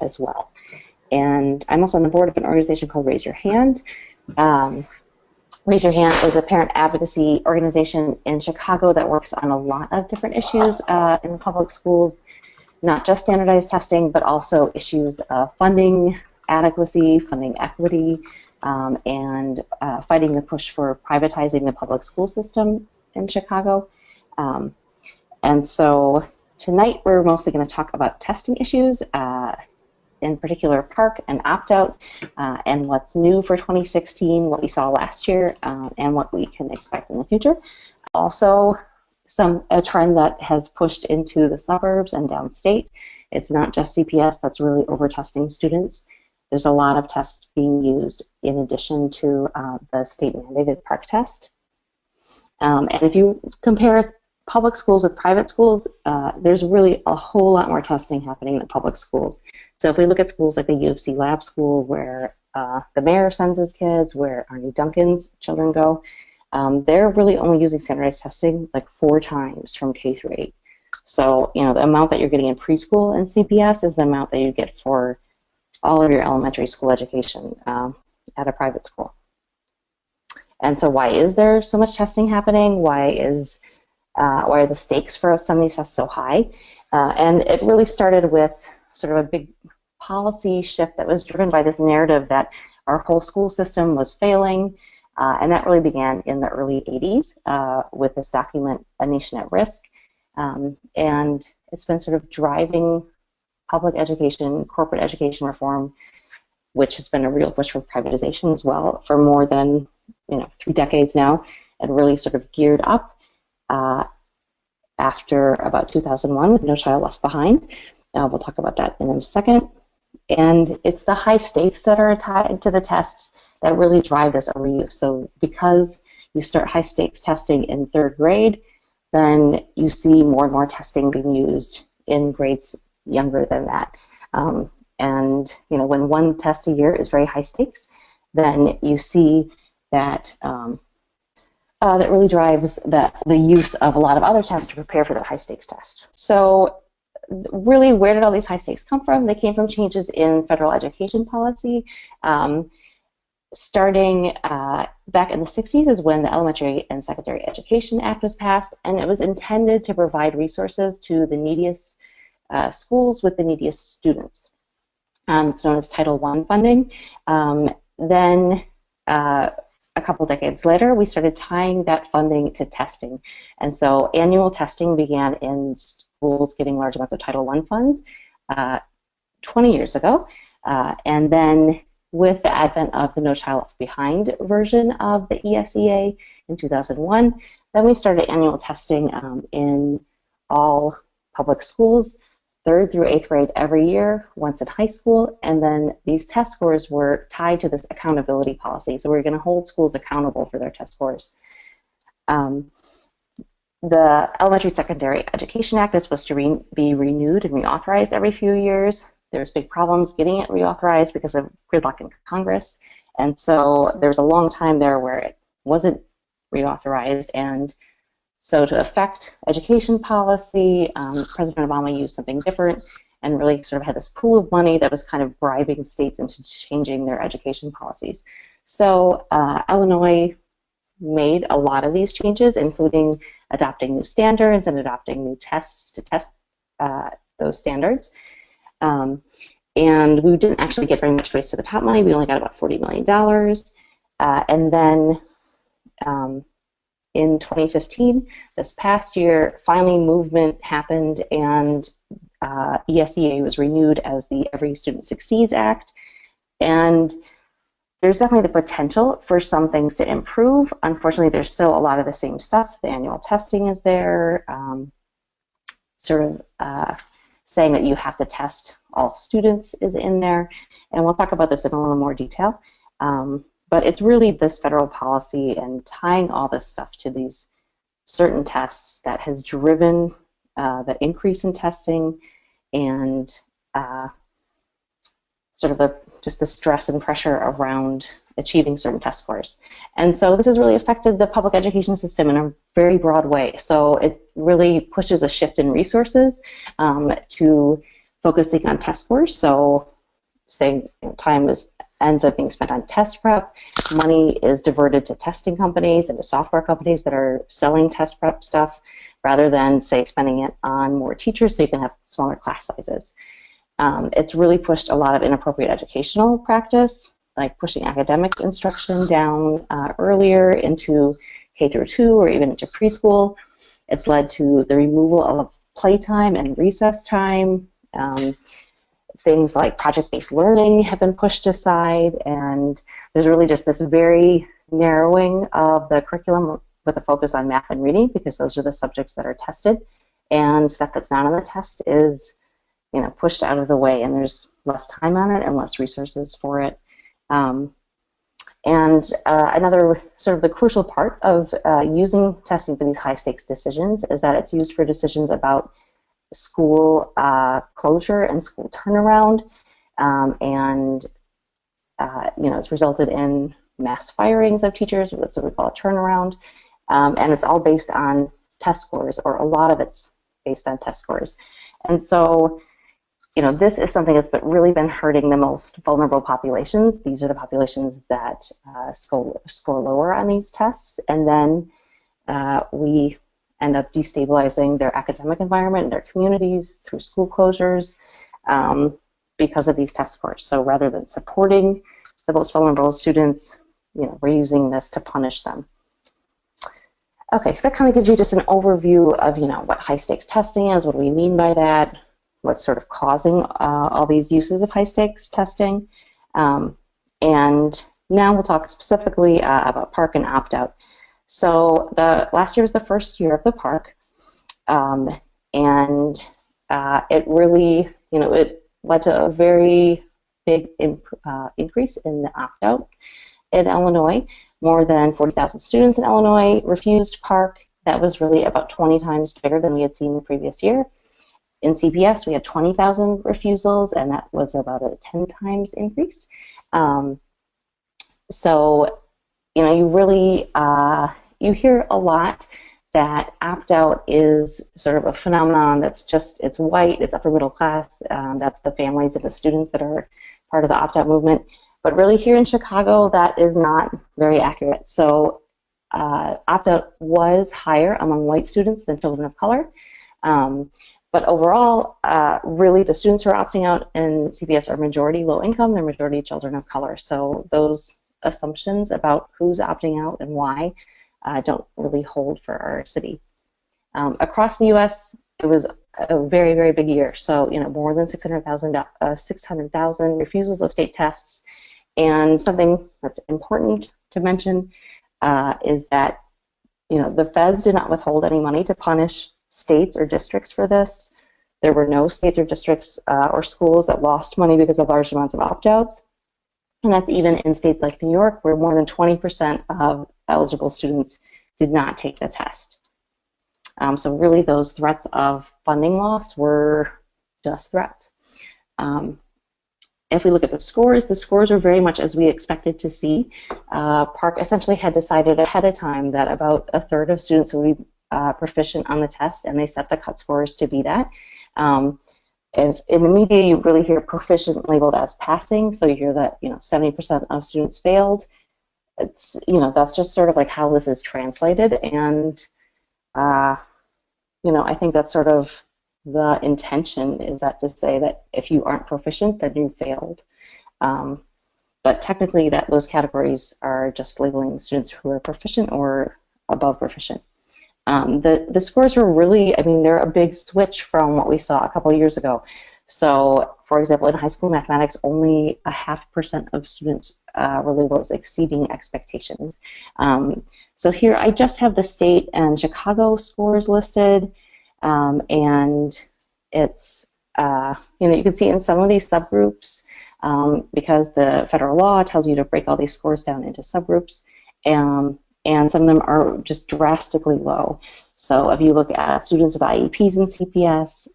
as well. And I'm also on the board of an organization called Raise Your Hand. Raise Your Hand is a parent advocacy organization in Chicago that works on a lot of different issues in the public schools, not just standardized testing, but also issues of funding adequacy, funding equity, and fighting the push for privatizing the public school system in Chicago. And so tonight we're mostly going to talk about testing issues, in particular PARCC and opt-out, and what's new for 2016, what we saw last year, and what we can expect in the future. Also, a trend that has pushed into the suburbs and downstate. It's not just CPS that's really over-testing students. There's a lot of tests being used in addition to the state-mandated PARCC test. And if you compare public schools with private schools, there's really a whole lot more testing happening in the public schools. So if we look at schools like the U of C Lab School, where the mayor sends his kids, where Arnie Duncan's children go, they're really only using standardized testing like 4 times from K through 8. So, you know, the amount that you're getting in preschool and CPS is the amount that you get for all of your elementary school education at a private school. And so why is there so much testing happening? Why are the stakes for some of these tests so high? And it really started with sort of a big policy shift that was driven by this narrative that our whole school system was failing, and that really began in the early 80s with this document, A Nation at Risk. And it's been sort of driving public education, corporate education reform, which has been a real push for privatization as well for more than 3 decades now, and really sort of geared up after about 2001 with No Child Left Behind. We'll talk about that in a second. And it's the high stakes that are tied to the tests that really drive this overuse. So because you start high stakes testing in 3rd grade, then you see more and more testing being used in grades younger than that. And when 1 test a year is very high stakes, then you see that that really drives the use of a lot of other tests to prepare for that high stakes test. So really, where did all these high stakes come from? They came from changes in federal education policy. Starting back in the 60s is when the Elementary and Secondary Education Act was passed, and it was intended to provide resources to the neediest schools with the neediest students. It's known as Title I funding. Then a couple decades later, we started tying that funding to testing. And so annual testing began in schools getting large amounts of Title I funds 20 years ago. And then with the advent of the No Child Left Behind version of the ESEA in 2001, then we started annual testing in all public schools, 3rd through 8th grade every year, once in high school, and then these test scores were tied to this accountability policy. So we're going to hold schools accountable for their test scores. The Elementary Secondary Education Act is supposed to be renewed and reauthorized every few years. There's big problems getting it reauthorized because of gridlock in Congress, and so there's a long time there where it wasn't reauthorized. And so to affect education policy, President Obama used something different and really sort of had this pool of money that was kind of bribing states into changing their education policies. So Illinois made a lot of these changes, including adopting new standards and adopting new tests to test those standards. And we didn't actually get very much Race to the Top money. We only got about $40 million. And then in 2015, this past year, finally movement happened, and ESEA was renewed as the Every Student Succeeds Act. And there's definitely the potential for some things to improve. Unfortunately, there's still a lot of the same stuff. The annual testing is there, saying that you have to test all students is in there. And we'll talk about this in a little more detail. But it's really this federal policy and tying all this stuff to these certain tests that has driven the increase in testing and sort of just the stress and pressure around achieving certain test scores. And so this has really affected the public education system in a very broad way. So it really pushes a shift in resources to focusing on test scores. So say time ends up being spent on test prep. Money is diverted to testing companies and to software companies that are selling test prep stuff, rather than, say, spending it on more teachers so you can have smaller class sizes. It's really pushed a lot of inappropriate educational practice, like pushing academic instruction down earlier into K through 2 or even into preschool. It's led to the removal of playtime and recess time. Things like project-based learning have been pushed aside, and there's really just this very narrowing of the curriculum with a focus on math and reading, because those are the subjects that are tested, and stuff that's not on the test is, pushed out of the way, and there's less time on it and less resources for it. Another sort of the crucial part of using testing for these high-stakes decisions is that it's used for decisions about school closure and school turnaround, it's resulted in mass firings of teachers. That's what we call a turnaround, and it's all based on test scores, or a lot of it's based on test scores. And so, this is something that's really been hurting the most vulnerable populations. These are the populations that score lower on these tests, and then we end up destabilizing their academic environment and their communities through school closures because of these test scores. So rather than supporting the most vulnerable students, we're using this to punish them. Okay, so that kind of gives you just an overview of, what high-stakes testing is, what do we mean by that, what's sort of causing all these uses of high-stakes testing. And now we'll talk specifically about PARCC and opt-out. So last year was the first year of the PARCC, and it really, it led to a very big increase in the opt-out in Illinois. More than 40,000 students in Illinois refused PARCC. That was really about 20 times bigger than we had seen the previous year. In CPS, we had 20,000 refusals, and that was about a 10 times increase. So, you really, you hear a lot that opt-out is sort of a phenomenon that's just, it's white, it's upper middle class, that's the families of the students that are part of the opt-out movement. But really here in Chicago, that is not very accurate. So opt-out was higher among white students than children of color. But overall, really the students who are opting out in CPS are majority low income, they're majority children of color. So those assumptions about who's opting out and why don't really hold for our city. Across the U.S., it was a very, very big year. So, more than 600,000 refusals of state tests. And something that's important to mention is that, the feds did not withhold any money to punish states or districts for this. There were no states or districts or schools that lost money because of large amounts of opt-outs. And that's even in states like New York, where more than 20% of eligible students did not take the test. So really those threats of funding loss were just threats. If we look at the scores are very much as we expected to see. PARCC essentially had decided ahead of time that about a third of students would be proficient on the test, and they set the cut scores to be that. If in the media you really hear proficient labeled as passing, so you hear that 70% of students failed. It's that's just sort of like how this is translated, and I think that's sort of the intention, is that to say that if you aren't proficient, then you failed. But technically, those categories are just labeling students who are proficient or above proficient. The scores were really, they're a big switch from what we saw a couple of years ago. So, for example, in high school mathematics, only 0.5% of students were labeled as exceeding expectations. So here I just have the state and Chicago scores listed, and it's, you can see in some of these subgroups, because the federal law tells you to break all these scores down into subgroups, and some of them are just drastically low. So if you look at students with IEPs in CPS,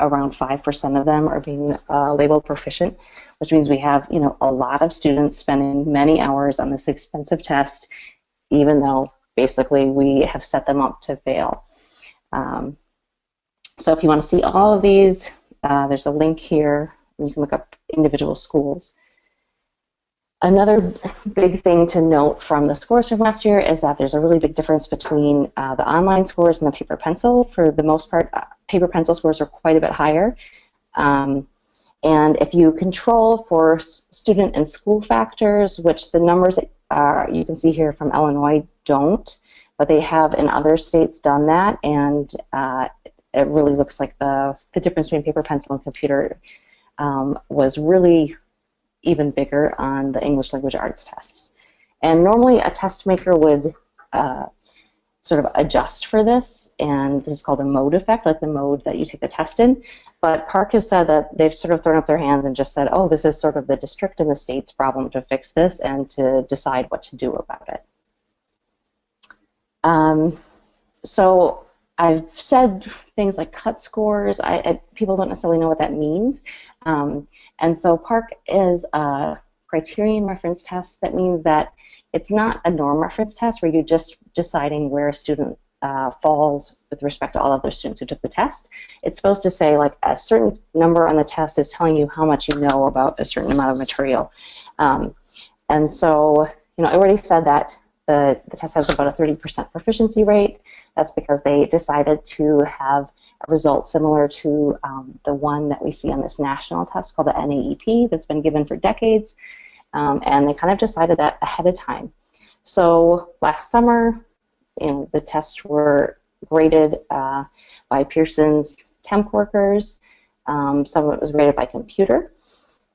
around 5% of them are being labeled proficient, which means we have, a lot of students spending many hours on this expensive test, even though basically we have set them up to fail. So if you want to see all of these, there's a link here you can look up individual schools. Another big thing to note from the scores from last year is that there's a really big difference between the online scores and the paper pencil. For the most part, paper pencil scores are quite a bit higher. And if you control for student and school factors, which the numbers you can see here from Illinois don't, but they have in other states done that, and it really looks like the difference between paper pencil and computer was really even bigger on the English language arts tests. And normally a test maker would sort of adjust for this, and this is called a mode effect, like the mode that you take the test in. But PARCC has said that they've sort of thrown up their hands and just said, oh, this is sort of the district and the state's problem to fix this and to decide what to do about it. So I've said things like cut scores. People don't necessarily know what that means. And so PARCC is a criterion reference test. That means that it's not a norm reference test where you're just deciding where a student falls with respect to all other students who took the test. It's supposed to say like a certain number on the test is telling you how much you know about a certain amount of material. And so, I already said that the test has about a 30% proficiency rate. That's because they decided to have a result similar to the one that we see on this national test called the NAEP that's been given for decades. And they kind of decided that ahead of time. So last summer, the tests were graded by Pearson's temp workers. Some of it was graded by computer.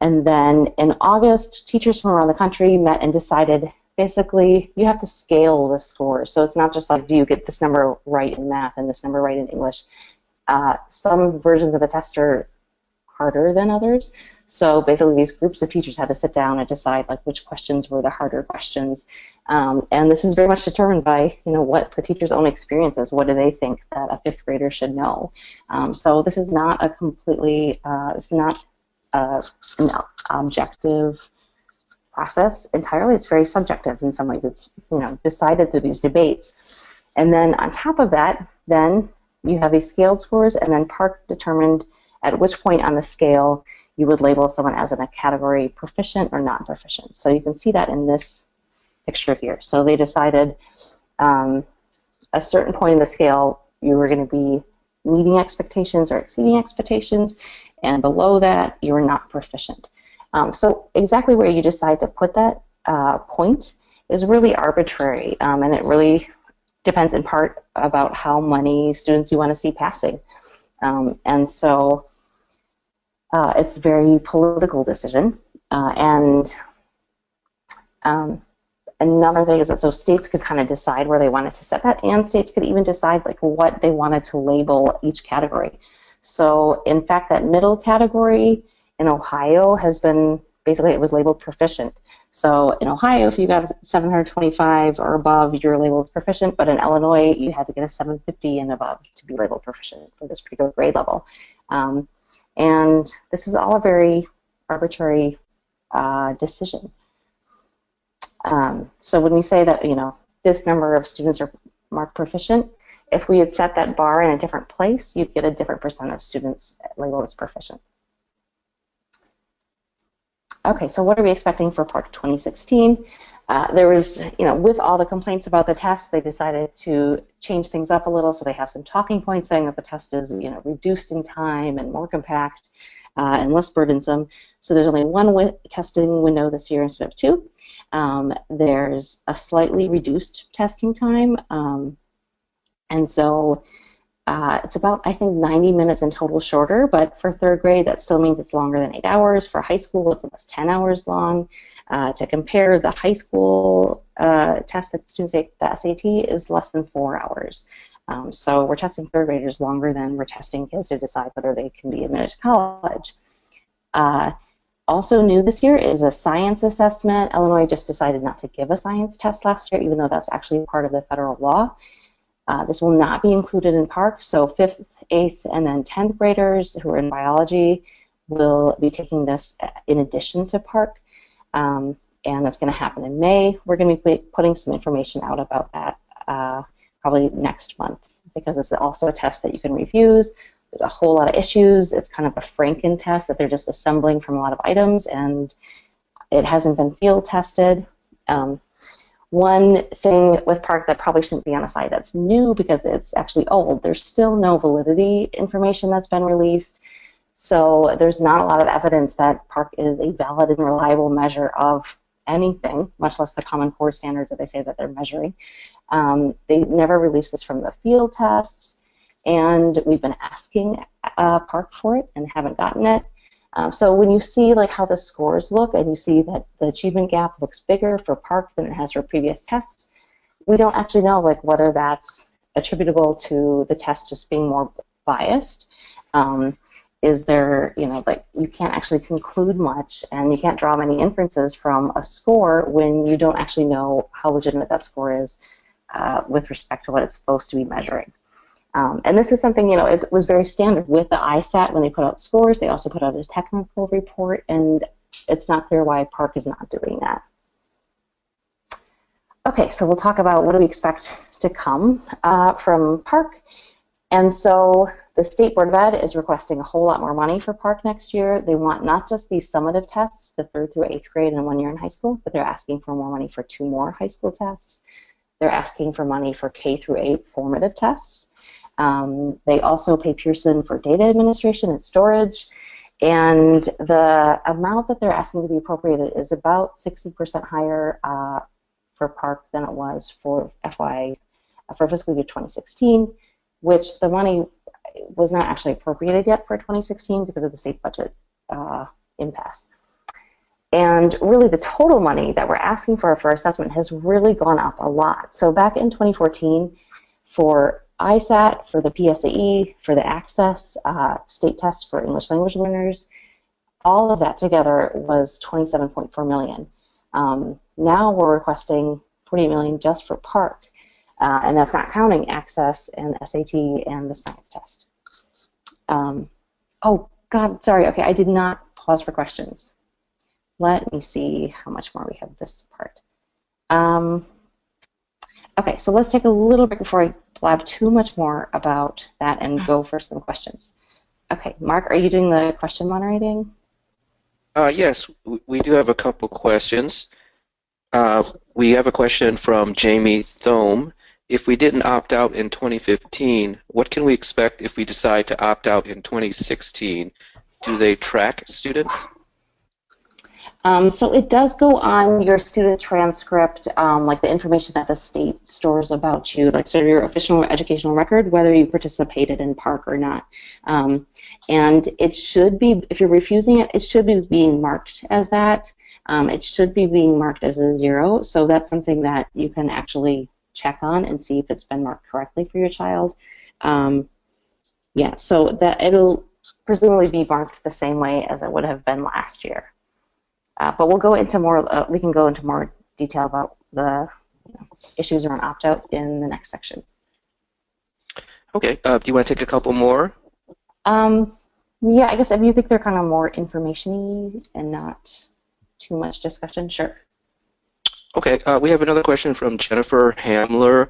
And then in August, teachers from around the country met and decided basically you have to scale the scores. So it's not just like, do you get this number right in math and this number right in English? Some versions of the test are harder than others. So basically these groups of teachers had to sit down and decide like which questions were the harder questions. And this is very much determined by what the teacher's own experience is. What do they think that a fifth grader should know? So this is not a completely, it's not an objective process entirely. It's very subjective in some ways. It's decided through these debates. And then on top of that, then you have these scaled scores, and then PARCC determined at which point on the scale you would label someone as in a category proficient or not proficient. So you can see that in this picture here. So they decided a certain point in the scale you were going to be meeting expectations or exceeding expectations, and below that you were not proficient. So exactly where you decide to put that point is really arbitrary, and it really depends in part about how many students you want to see passing. And so it's a very political decision. And another thing is that so states could kind of decide where they wanted to set that, and states could even decide like what they wanted to label each category. So in fact, that middle category in Ohio has been, basically it was labeled proficient. So in Ohio, if you got 725 or above, you're labeled proficient, but in Illinois, you had to get a 750 and above to be labeled proficient for this particular grade level. And this is all a very arbitrary decision. So when we say that, this number of students are marked proficient, if we had set that bar in a different place, you'd get a different percent of students labeled as proficient. Okay, so what are we expecting for PARCC 2016? There was, with all the complaints about the test, they decided to change things up a little, so they have some talking points saying that the test is, reduced in time and more compact and less burdensome. So there's only one testing window this year instead of two. There's a slightly reduced testing time, and so it's about, I think, 90 minutes in total shorter, but for third grade, that still means it's longer than 8 hours. For high school, it's almost 10 hours long. To compare, the high school test that students take, the SAT, is less than 4 hours. So we're testing third graders longer than we're testing kids to decide whether they can be admitted to college. Also new this year is a science assessment. Illinois just decided not to give a science test last year, even though that's actually part of the federal law. This will not be included in PARCC, so 5th, 8th, and then 10th graders who are in biology will be taking this in addition to PARCC, and that's going to happen in May. We're going to be putting some information out about that probably next month, because this is also a test that you can refuse there's a whole lot of issues. It's kind of a Franken test that they're just assembling from a lot of items, and it hasn't been field tested. One thing with PARCC that probably shouldn't be on a site that's new because it's actually old, there's still no validity information that's been released. So there's not a lot of evidence that PARCC is a valid and reliable measure of anything, much less the Common Core standards that they say that they're measuring. They never released this from the field tests, and we've been asking PARCC for it and haven't gotten it. So when you see like how the scores look and you see that the achievement gap looks bigger for PARCC than it has for previous tests, we don't actually know like whether that's attributable to the test just being more biased. Is there, like you can't actually conclude much and you can't draw many inferences from a score when you don't actually know how legitimate that score is with respect to what it's supposed to be measuring. And this is something, it was very standard with the ISAT when they put out scores. They also put out a technical report, and it's not clear why PARCC is not doing that. Okay, so we'll talk about what do we expect to come from PARCC. And so the State Board of Ed is requesting a whole lot more money for PARCC next year. They want not just these summative tests, the 3rd through 8th grade and 1 year in high school, but they're asking for more money for 2 more high school tests. They're asking for money for K through 8 formative tests. They also pay Pearson for data administration and storage, and the amount that they're asking to be appropriated is about 60% higher for PARCC than it was for fiscal year 2016, which the money was not actually appropriated yet for 2016 because of the state budget impasse. And really the total money that we're asking for assessment has really gone up a lot. So back in 2014, for ISAT, for the PSAE, for the Access state tests for English language learners, all of that together was $27.4 million. Now we're requesting $48 million just for PARCC, and that's not counting Access and SAT and the science test. Oh, God, sorry. Okay, I did not pause for questions. Let me see how much more we have this part. Okay, so let's take a little break before I blab too much more about that and go for some questions. Okay, Mark, are you doing the question moderating? Yes, we do have a couple questions. We have a question from Jamie Thome. If we didn't opt out in 2015, what can we expect if we decide to opt out in 2016? Do they track students? So it does go on your student transcript, like the information that the state stores about you, like sort of your official educational record, whether you participated in PARCC or not. And it should be, if you're refusing it, it should be being marked as that. It should be being marked as a 0, so that's something that you can actually check on and see if it's been marked correctly for your child. Yeah, so that it'll presumably be marked the same way as it would have been last year. But we'll go into more. We can go into more detail about the issues around opt-out in the next section. Okay. Do you want to take a couple more? Yeah, I guess if you think they're kind of more information-y and not too much discussion, sure. Okay. We have another question from Jennifer Hamler.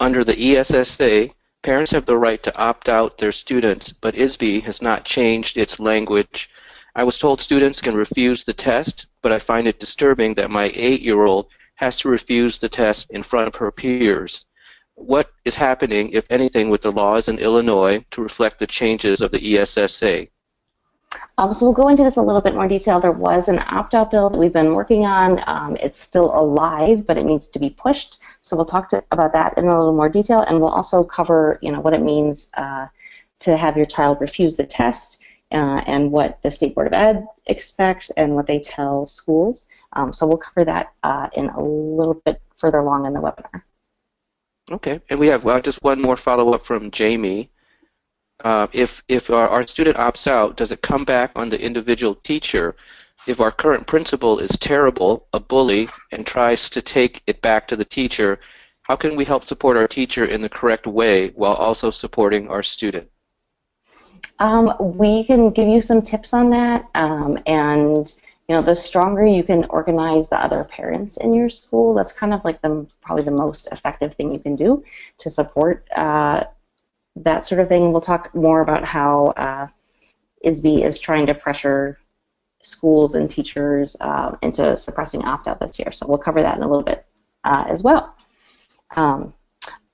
Under the ESSA, parents have the right to opt out their students, but ISB has not changed its language. I was told students can refuse the test, but I find it disturbing that my 8-year-old has to refuse the test in front of her peers. What is happening, if anything, with the laws in Illinois to reflect the changes of the ESSA? So we'll go into this a little bit more detail. There was an opt-out bill that we've been working on. It's still alive, but it needs to be pushed. So we'll talk about that in a little more detail, and we'll also cover, what it means to have your child refuse the test. And what the State Board of Ed expects and what they tell schools. So we'll cover that in a little bit further along in the webinar. Okay, and we have just one more follow-up from Jamie. If our student opts out, does it come back on the individual teacher? If our current principal is terrible, a bully, and tries to take it back to the teacher, how can we help support our teacher in the correct way while also supporting our student? We can give you some tips on that, and the stronger you can organize the other parents in your school, that's kind of like probably the most effective thing you can do to support that sort of thing. We'll talk more about how ISB is trying to pressure schools and teachers into suppressing opt-out this year. So we'll cover that in a little bit as well.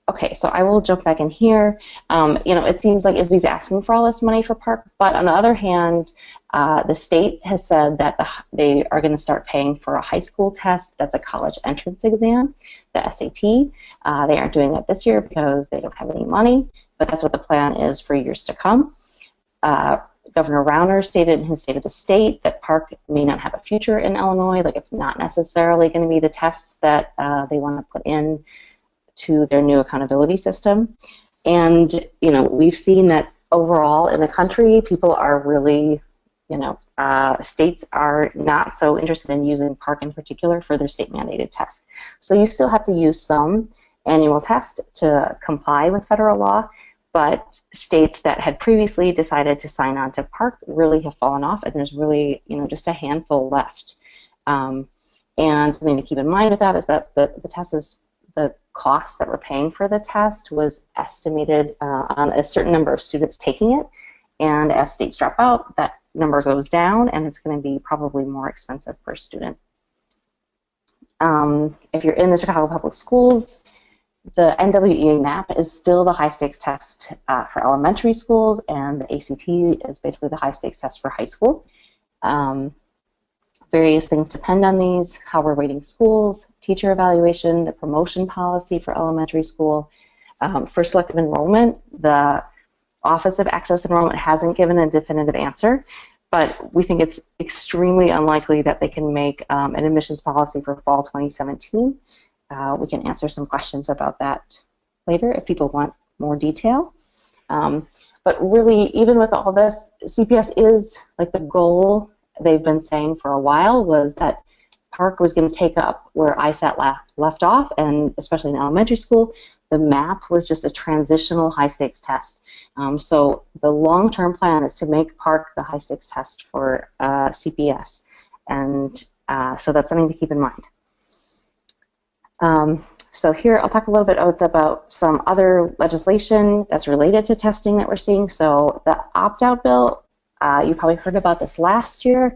Okay, so I will jump back in here. It seems like ISB's asking for all this money for PARCC, but on the other hand, the state has said that they are going to start paying for a high school test that's a college entrance exam, the SAT. They aren't doing that this year because they don't have any money, but that's what the plan is for years to come. Governor Rauner stated in his State of the State that PARCC may not have a future in Illinois, like it's not necessarily going to be the test that they want to put in to their new accountability system. And, we've seen that overall in the country, people are really, states are not so interested in using PARCC in particular for their state mandated tests. So you still have to use some annual test to comply with federal law, but states that had previously decided to sign on to PARCC really have fallen off, and there's really, just a handful left. And something to keep in mind with that is that the test is, the cost that we're paying for the test was estimated on a certain number of students taking it, and as states drop out, that number goes down, and it's going to be probably more expensive per student. If you're in the Chicago Public Schools, the NWEA MAP is still the high-stakes test for elementary schools, and the ACT is basically the high-stakes test for high school. Various things depend on these: how we're rating schools, teacher evaluation, the promotion policy for elementary school. For selective enrollment, the Office of Access Enrollment hasn't given a definitive answer, but we think it's extremely unlikely that they can make an admissions policy for fall 2017. We can answer some questions about that later if people want more detail. But really, even with all this, CPS is like the goal they've been saying for a while was that PARCC was going to take up where ISAT left off, and especially in elementary school, the MAP was just a transitional high-stakes test. So the long-term plan is to make PARCC the high-stakes test for CPS, and so that's something to keep in mind. So here I'll talk a little bit about some other legislation that's related to testing that we're seeing. So the opt-out bill, you probably heard about this last year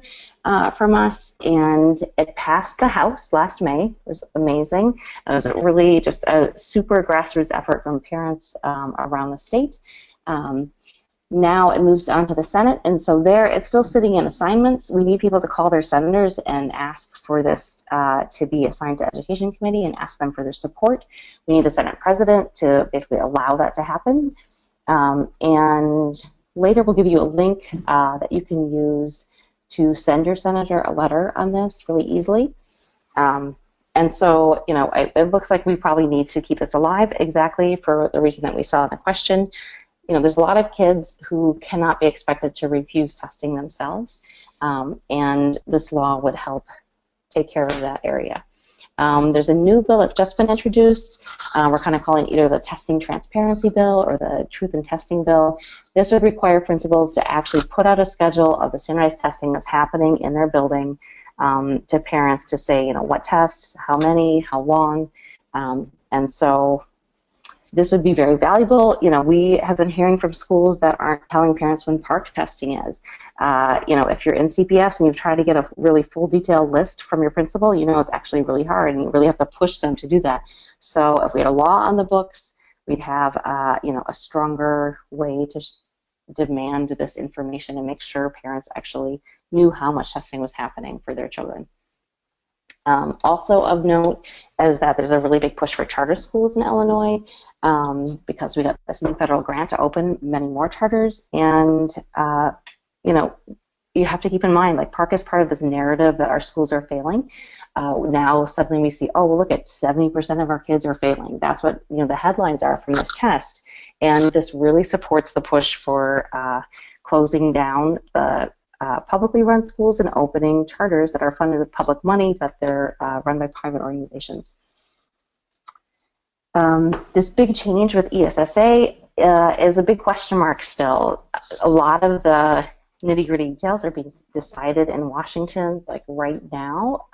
from us, and it passed the House last May. It was amazing. It was really just a super grassroots effort from parents around the state. Now it moves on to the Senate, and so there it's still sitting in assignments. We need people to call their senators and ask for this to be assigned to Education Committee and ask them for their support. We need the Senate President to basically allow that to happen. And later we'll give you a link that you can use to send your senator a letter on this really easily. And so, it looks like we probably need to keep this alive exactly for the reason that we saw in the question. There's a lot of kids who cannot be expected to refuse testing themselves, and this law would help take care of that area. There's a new bill that's just been introduced. We're kind of calling it either the Testing Transparency Bill or the Truth in Testing Bill. This would require principals to actually put out a schedule of the standardized testing that's happening in their building to parents to say, what tests, how many, how long, and so this would be very valuable. We have been hearing from schools that aren't telling parents when PARCC testing is. If you're in CPS and you've tried to get a really full detailed list from your principal, it's actually really hard, and you really have to push them to do that. So if we had a law on the books, we'd have a stronger way to demand this information and make sure parents actually knew how much testing was happening for their children. Also of note is that there's a really big push for charter schools in Illinois because we got this new federal grant to open many more charters, and you have to keep in mind, like, PARCC is part of this narrative that our schools are failing. Now suddenly we see, oh, well, look at 70% of our kids are failing. That's what the headlines are from this test, and this really supports the push for closing down the publicly run schools and opening charters that are funded with public money, but they're run by private organizations. This big change with ESSA is a big question mark still. A lot of the nitty-gritty details are being decided in Washington, like right now,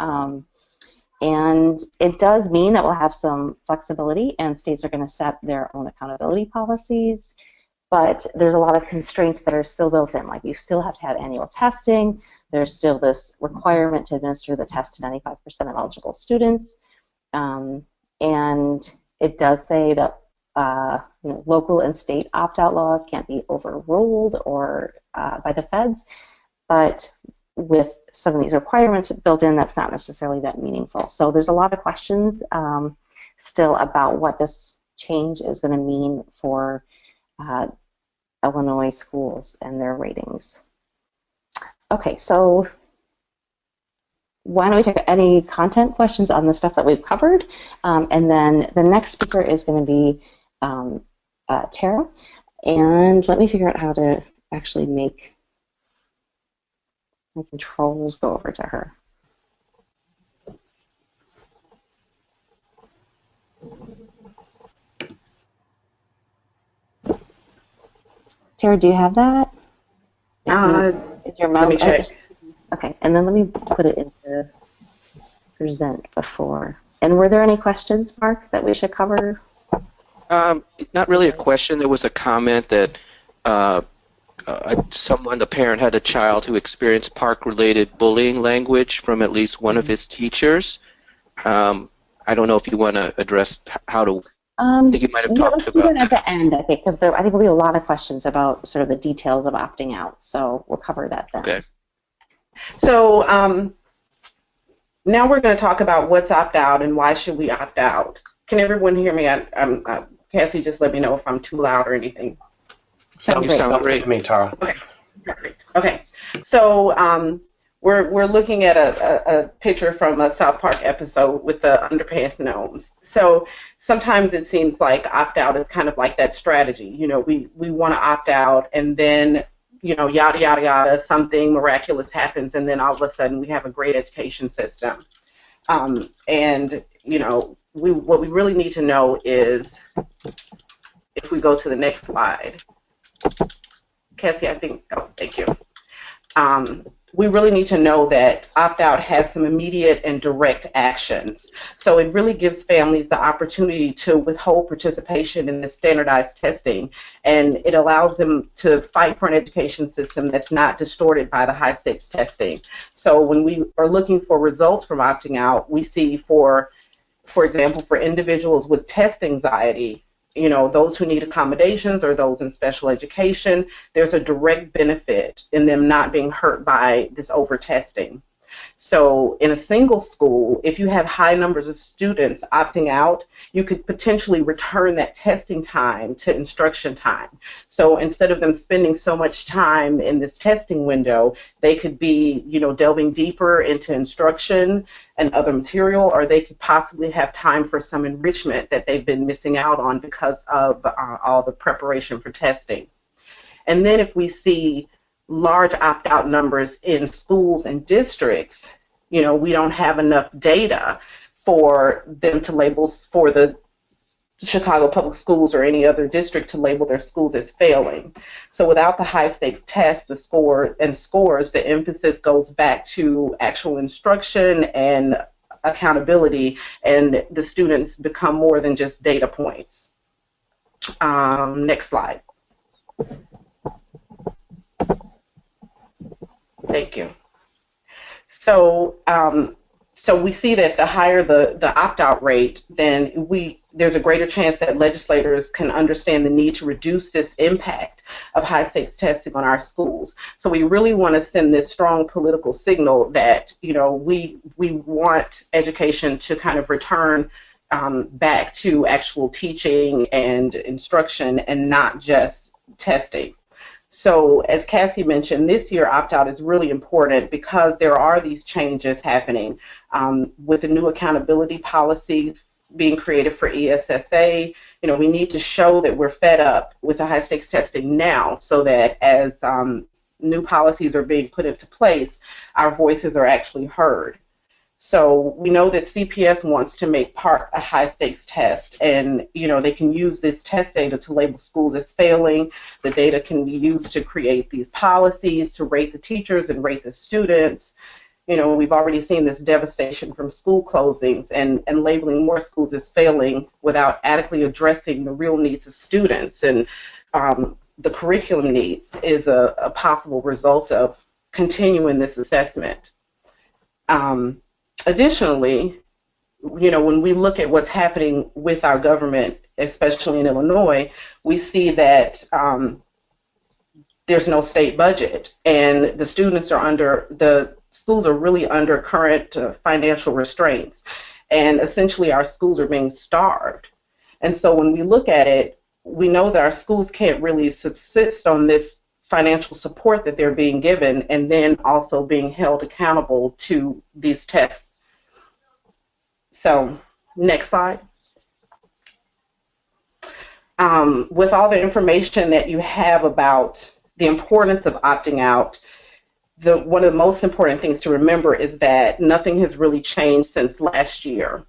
and it does mean that we'll have some flexibility, and states are going to set their own accountability policies. but there's a lot of constraints that are still built in. Like you still have to have annual testing. There's still this requirement to administer the test to 95% of eligible students. And it does say that local and state opt-out laws can't be overruled or by the feds, but with some of these requirements built in, that's not necessarily that meaningful. So there's a lot of questions still about what this change is going to mean for Illinois schools and their ratings. Okay, so why don't we take any content questions on the stuff that we've covered, and then the next speaker is going to be Tara, and let me figure out how to actually make my controls go over to her. Tara, do you have that? Is your mouse? Let me check. Okay, and then let me put it into present before. And were there any questions, Mark, that we should cover? Not really a question. There was a comment that a parent had a child who experienced PARCC-related bullying language from at least one of his teachers. I don't know if you want to address how to. I think you might have talked let's do about that at the end, I think, because I think there'll be a lot of questions about sort of the details of opting out. So we'll cover that then. Okay. So now we're going to talk about what's opt-out and why should we opt out. Can everyone hear me? Cassie, just let me know if I'm too loud or anything. Sounds great to me, Tara. Okay, perfect. Okay, so we're looking at a picture from a South Park episode with the underpants gnomes. So sometimes it seems like opt-out is kind of like that strategy. You know, we want to opt out, and then, you know, yada, yada, yada, something miraculous happens, and then all of a sudden we have a great education system. And, you know, what we really need to know is, if we go to the next slide, Cassie, I think, oh, thank you. We really need to know that opt-out has some immediate and direct actions. So it really gives families the opportunity to withhold participation in the standardized testing, and it allows them to fight for an education system that's not distorted by the high-stakes testing. So when we are looking for results from opting out, we see for example, for individuals with test anxiety, you know, those who need accommodations or those in special education, there's a direct benefit in them not being hurt by this over-testing. So in a single school, if you have high numbers of students opting out, you could potentially return that testing time to instruction time. So instead of them spending so much time in this testing window, they could be, you know, delving deeper into instruction and other material, or they could possibly have time for some enrichment that they've been missing out on because of all the preparation for testing. And then if we see large opt-out numbers in schools and districts, you know, we don't have enough data for them to label, for the Chicago Public Schools or any other district to label their schools as failing. So without the high-stakes test, the scores, the emphasis goes back to actual instruction and accountability, and the students become more than just data points. Next slide. Thank you. So, so we see that the higher the opt-out rate, then there's a greater chance that legislators can understand the need to reduce this impact of high-stakes testing on our schools. So we really want to send this strong political signal that, you know, we want education to kind of return back to actual teaching and instruction and not just testing. So as Cassie mentioned, this year opt-out is really important because there are these changes happening with the new accountability policies being created for ESSA. You know, we need to show that we're fed up with the high-stakes testing now, so that as new policies are being put into place, our voices are actually heard. So we know that CPS wants to make PARCC a high-stakes test, and, you know, they can use this test data to label schools as failing. The data can be used to create these policies, to rate the teachers and rate the students. You know, we've already seen this devastation from school closings and labeling more schools as failing without adequately addressing the real needs of students. And the curriculum needs is a possible result of continuing this assessment. Additionally, when we look at what's happening with our government, especially in Illinois, we see that there's no state budget, and the schools are really under current financial restraints, and essentially our schools are being starved. And so when we look at it, we know that our schools can't really subsist on this financial support that they're being given and then also being held accountable to these tests. So, next slide. With all the information that you have about the importance of opting out, one of the most important things to remember is that nothing has really changed since last year.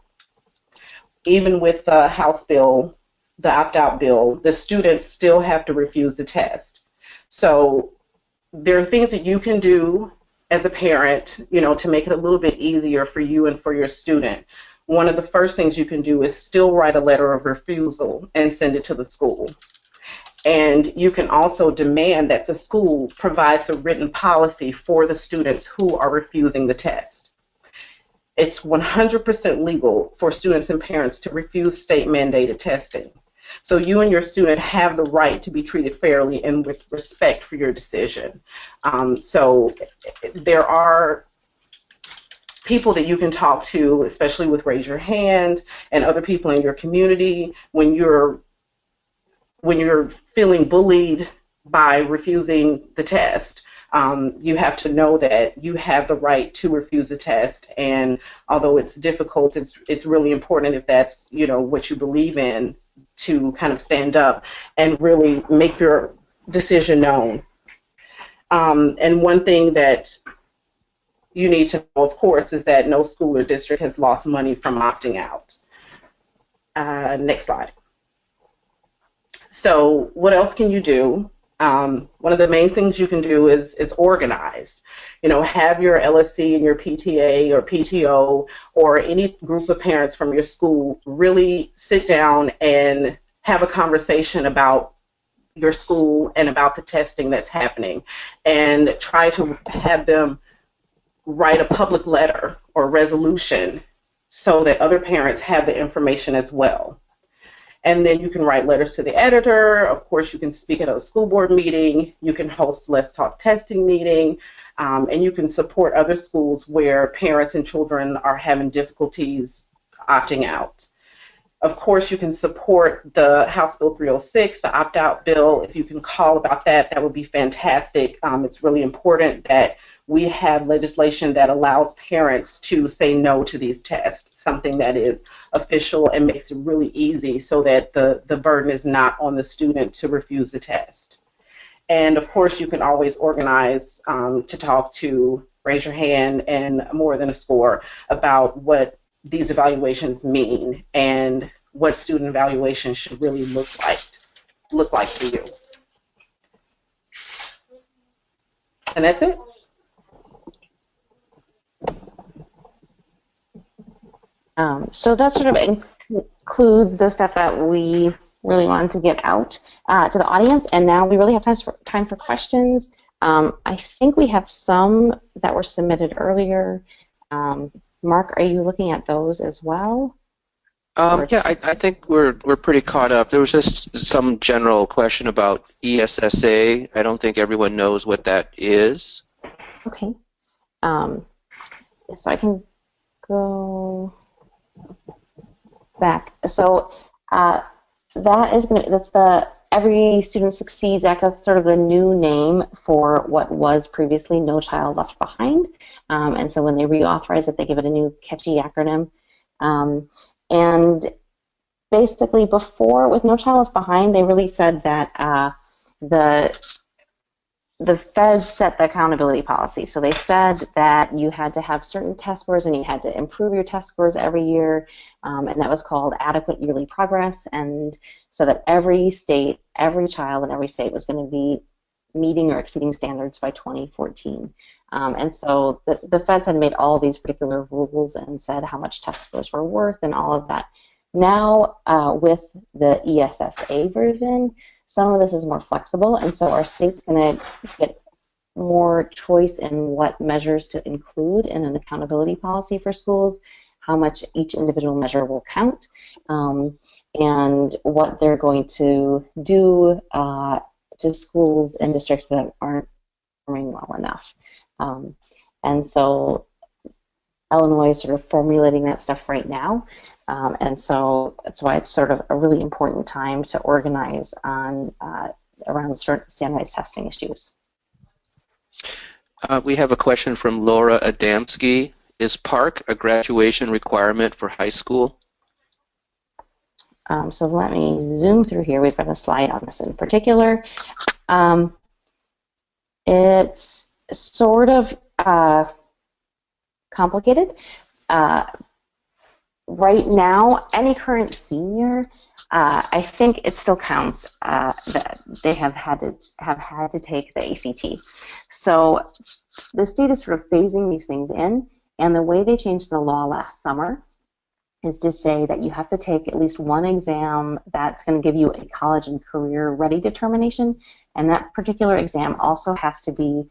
Even with the House bill, the opt-out bill, the students still have to refuse the test. So there are things that you can do as a parent, to make it a little bit easier for you and for your student. One of the first things you can do is still write a letter of refusal and send it to the school. And you can also demand that the school provides a written policy for the students who are refusing the test. It's 100% legal for students and parents to refuse state-mandated testing. So you and your student have the right to be treated fairly and with respect for your decision. So there are people that you can talk to, especially with Raise Your Hand and other people in your community, when you're feeling bullied by refusing the test. You have to know that you have the right to refuse a test, and although it's difficult, it's really important, if that's what you believe in, to kind of stand up and really make your decision known. And one thing that you need to know, of course, is that no school or district has lost money from opting out. Next slide. So what else can you do? One of the main things you can do is organize. Have your LSC and your PTA or PTO or any group of parents from your school really sit down and have a conversation about your school and about the testing that's happening, and try to have them write a public letter or resolution so that other parents have the information as well. And then you can write letters to the editor. Of course, you can speak at a school board meeting. You can host Let's Talk Testing meeting. And you can support other schools where parents and children are having difficulties opting out. Of course, you can support the House Bill 306, the opt-out bill. If you can call about that, that would be fantastic. It's really important that we have legislation that allows parents to say no to these tests, something that is official and makes it really easy so that the burden is not on the student to refuse the test. And of course, you can always organize to talk to Raise Your Hand and More Than a Score about what these evaluations mean and what student evaluation should really look like for you. And that's it. So that sort of includes the stuff that we really wanted to get out to the audience, and now we really have time for questions. I think we have some that were submitted earlier. Mark, are you looking at those as well? Yeah, I think we're pretty caught up. There was just some general question about ESSA. I don't think everyone knows what that is. Okay. So I can go back. So that's the Every Student Succeeds Act. That's sort of the new name for what was previously No Child Left Behind. And so when they reauthorize it, they give it a new catchy acronym. And basically before, with No Child Left Behind, they really said that the feds set the accountability policy. So they said that you had to have certain test scores and you had to improve your test scores every year, and that was called adequate yearly progress, and so that every state, every child in every state was going to be meeting or exceeding standards by 2014. And so the feds had made all these particular rules and said how much test scores were worth and all of that. Now with the ESSA version, some of this is more flexible, and so our state's going to get more choice in what measures to include in an accountability policy for schools, how much each individual measure will count, and what they're going to do to schools and districts that aren't performing well enough. And so Illinois is sort of formulating that stuff right now, and so that's why it's sort of a really important time to organize on around standardized testing issues. We have a question from Laura Adamski. Is PARCC a graduation requirement for high school? So let me zoom through here. We've got a slide on this in particular. It's sort of complicated. Right now, any current senior, I think it still counts that they have had to take the ACT. So the state is sort of phasing these things in, and the way they changed the law last summer is to say that you have to take at least one exam that's going to give you a college and career ready determination, and that particular exam also has to be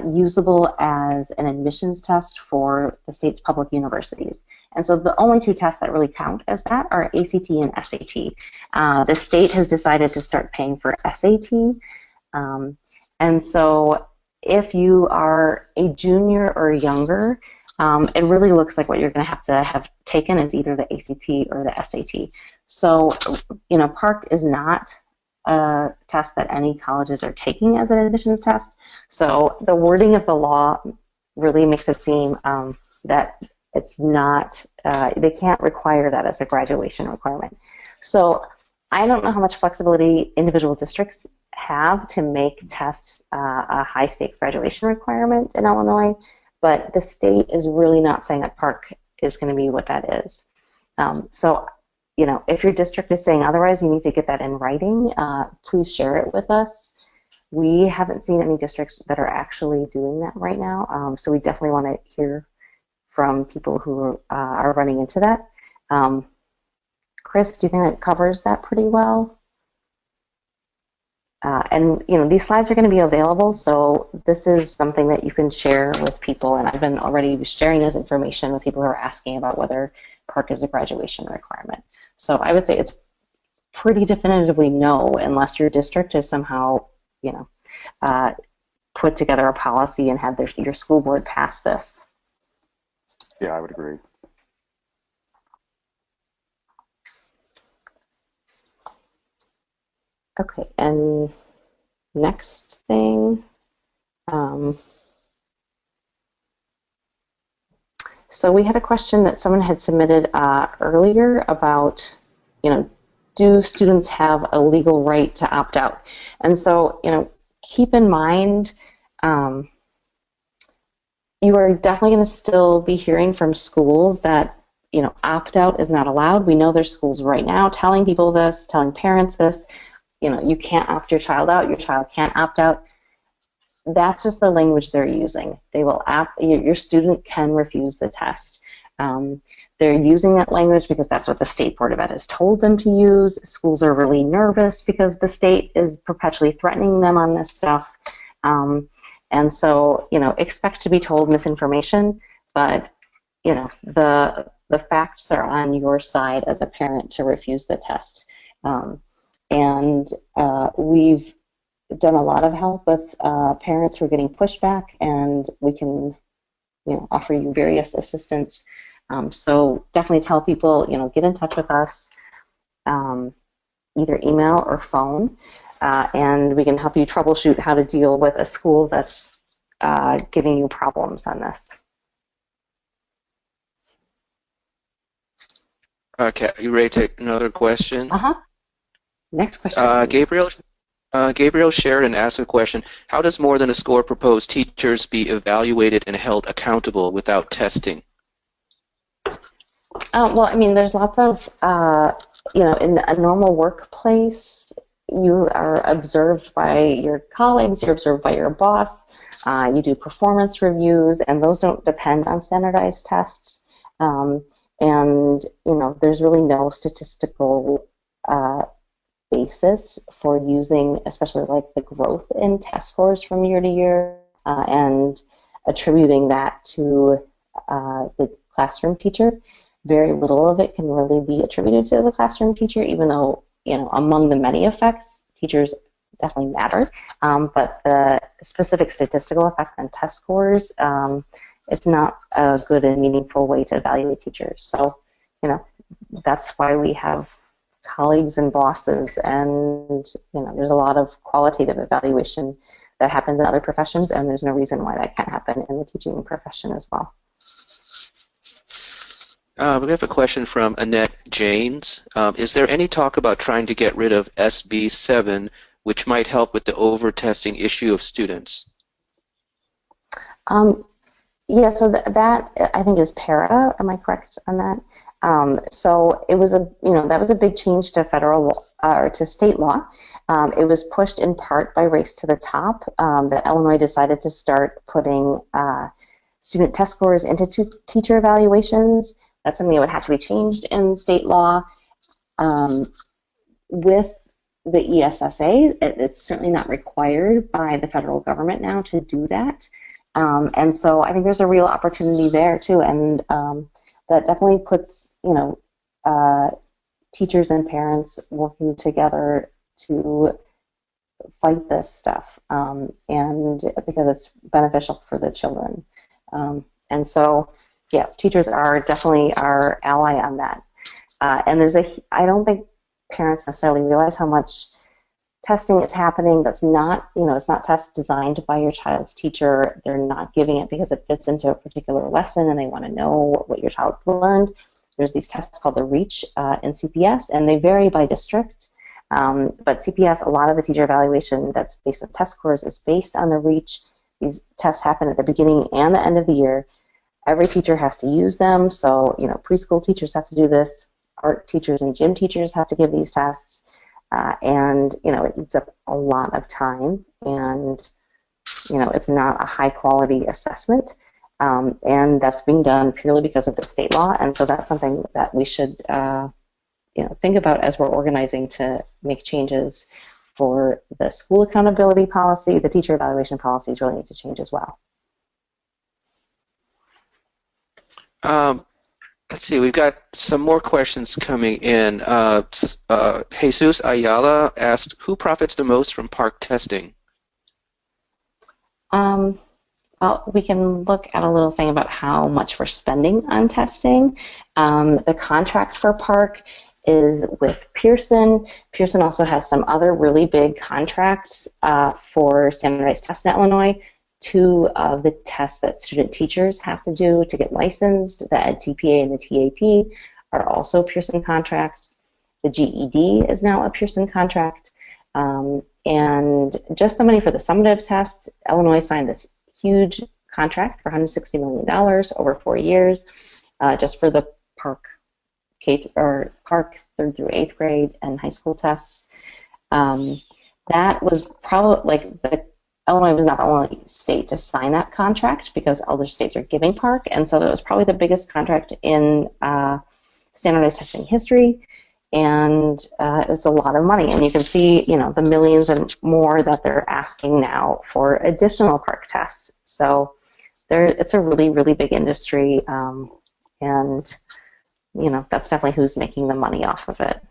usable as an admissions test for the state's public universities. And so the only two tests that really count as that are ACT and SAT. The state has decided to start paying for SAT. And so if you are a junior or younger, it really looks like what you're going to have taken is either the ACT or the SAT. So, PARCC is not a test that any colleges are taking as an admissions test. So the wording of the law really makes it seem that it's not, they can't require that as a graduation requirement. So I don't know how much flexibility individual districts have to make tests a high stakes graduation requirement in Illinois, but the state is really not saying that PARCC is going to be what that is. So if your district is saying otherwise, you need to get that in writing. Please share it with us. We haven't seen any districts that are actually doing that right now, so we definitely want to hear from people who are running into that. Chris, do you think that covers that pretty well? And these slides are going to be available, so this is something that you can share with people, and I've been already sharing this information with people who are asking about whether PARCC is a graduation requirement. So I would say it's pretty definitively no, unless your district is somehow, put together a policy and had your school board pass this. Yeah, I would agree. Okay, and next thing. So we had a question that someone had submitted earlier about, do students have a legal right to opt out? And so, keep in mind, you are definitely going to still be hearing from schools that, opt out is not allowed. We know there's schools right now telling people this, telling parents this. You can't opt your child out. Your child can't opt out. That's just the language they're using. They will your student can refuse the test. They're using that language because that's what the State Board of Ed has told them to use. Schools are really nervous because the state is perpetually threatening them on this stuff. And so, expect to be told misinformation, but, the facts are on your side as a parent to refuse the test. And we've done a lot of help with parents who are getting pushback, and we can, offer you various assistance. So definitely tell people, get in touch with us, either email or phone, and we can help you troubleshoot how to deal with a school that's giving you problems on this. Okay, you ready to take another question? Next question. Gabriel shared and asked a question. How does more than a score propose teachers be evaluated and held accountable without testing? Well, there's lots of, in a normal workplace, you are observed by your colleagues, you're observed by your boss, you do performance reviews, and those don't depend on standardized tests. And, there's really no statistical basis for using, especially like the growth in test scores from year to year, and attributing that to the classroom teacher. Very little of it can really be attributed to the classroom teacher, even though, among the many effects, teachers definitely matter. But the specific statistical effect on test scores, it's not a good and meaningful way to evaluate teachers. So, that's why we have colleagues and bosses, and there's a lot of qualitative evaluation that happens in other professions, and there's no reason why that can't happen in the teaching profession as well. We have a question from Annette Janes. Is there any talk about trying to get rid of SB7, which might help with the over-testing issue of students? Yeah, so that I think is para. Am I correct on that? So it was that was a big change to federal law, or to state law. It was pushed in part by Race to the Top, that Illinois decided to start putting student test scores into teacher evaluations. That's something that would have to be changed in state law. With the ESSA, it's certainly not required by the federal government now to do that. And so I think there's a real opportunity there too, and that definitely puts teachers and parents working together to fight this stuff, and because it's beneficial for the children. And so, yeah, teachers are definitely our ally on that. And I don't think parents necessarily realize how much testing is happening that's not, it's not test designed by your child's teacher. They're not giving it because it fits into a particular lesson and they want to know what your child learned. There's these tests called the REACH in CPS, and they vary by district. But CPS, a lot of the teacher evaluation that's based on test scores is based on the REACH. These tests happen at the beginning and the end of the year. Every teacher has to use them, so preschool teachers have to do this. Art teachers and gym teachers have to give these tests. And it eats up a lot of time, and it's not a high quality assessment, and that's being done purely because of the state law. And so that's something that we should think about as we're organizing to make changes for the school accountability policy. The teacher evaluation policies really need to change as well. Let's see, we've got some more questions coming in. Jesus Ayala asked, who profits the most from PARCC testing? Well, we can look at a little thing about how much we're spending on testing. The contract for PARCC is with Pearson. Pearson also has some other really big contracts for standardized tests in Illinois. 2 of the tests that student teachers have to do to get licensed, the EdTPA and the TAP, are also Pearson contracts. The GED is now a Pearson contract. And just the money for the summative test, Illinois signed this huge contract for $160 million over 4 years, just for the PARCC 3rd through 8th grade and high school tests. That was probably Illinois was not the only state to sign that contract because other states are giving PARCC, and so that was probably the biggest contract in standardized testing history, and it was a lot of money. And you can see, the millions and more that they're asking now for additional PARCC tests. So it's a really, really big industry, and that's definitely who's making the money off of it.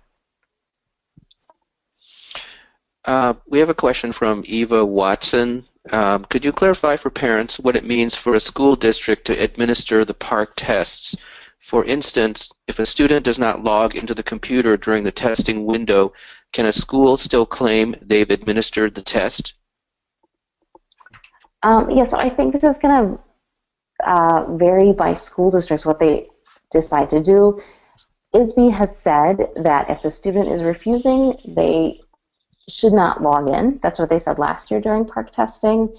We have a question from Eva Watson. Could you clarify for parents what it means for a school district to administer the PARCC tests? For instance, if a student does not log into the computer during the testing window, can a school still claim they've administered the test? So I think this is going to vary by school districts, what they decide to do. ISB has said that if the student is refusing, they should not log in. That's what they said last year during PARCC testing.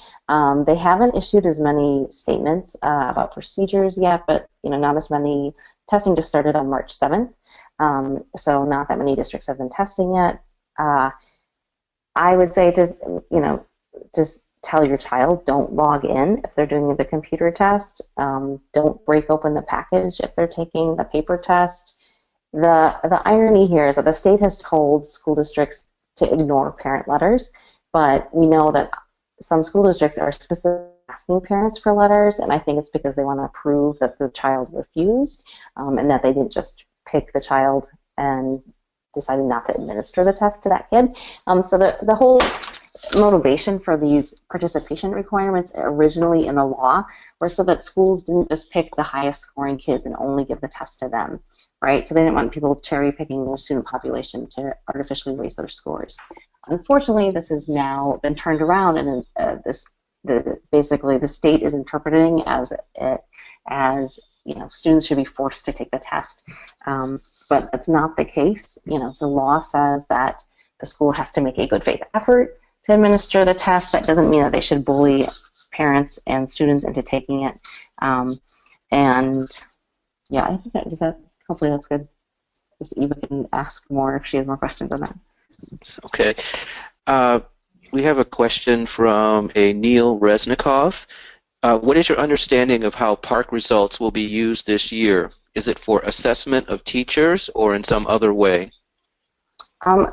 They haven't issued as many statements about procedures yet, but not as many. Testing just started on March 7th, so not that many districts have been testing yet. I would say to just tell your child, don't log in if they're doing the computer test. Don't break open the package if they're taking the paper test. The irony here is that the state has told school districts to ignore parent letters, but we know that some school districts are specifically asking parents for letters, and I think it's because they want to prove that the child refused and that they didn't just pick the child and decided not to administer the test to that kid. So the whole motivation for these participation requirements originally in the law were so that schools didn't just pick the highest scoring kids and only give the test to them, right? So they didn't want people cherry picking their student population to artificially raise their scores. Unfortunately, this has now been turned around, and basically the state is interpreting as students should be forced to take the test, but that's not the case. The law says that the school has to make a good faith effort to administer the test. That doesn't mean that they should bully parents and students into taking it. And yeah, I think hopefully that's good. Eva can ask more if she has more questions on that. Okay. We have a question from a Neil Resnikov. What is your understanding of how PARCC results will be used this year? Is it for assessment of teachers or in some other way?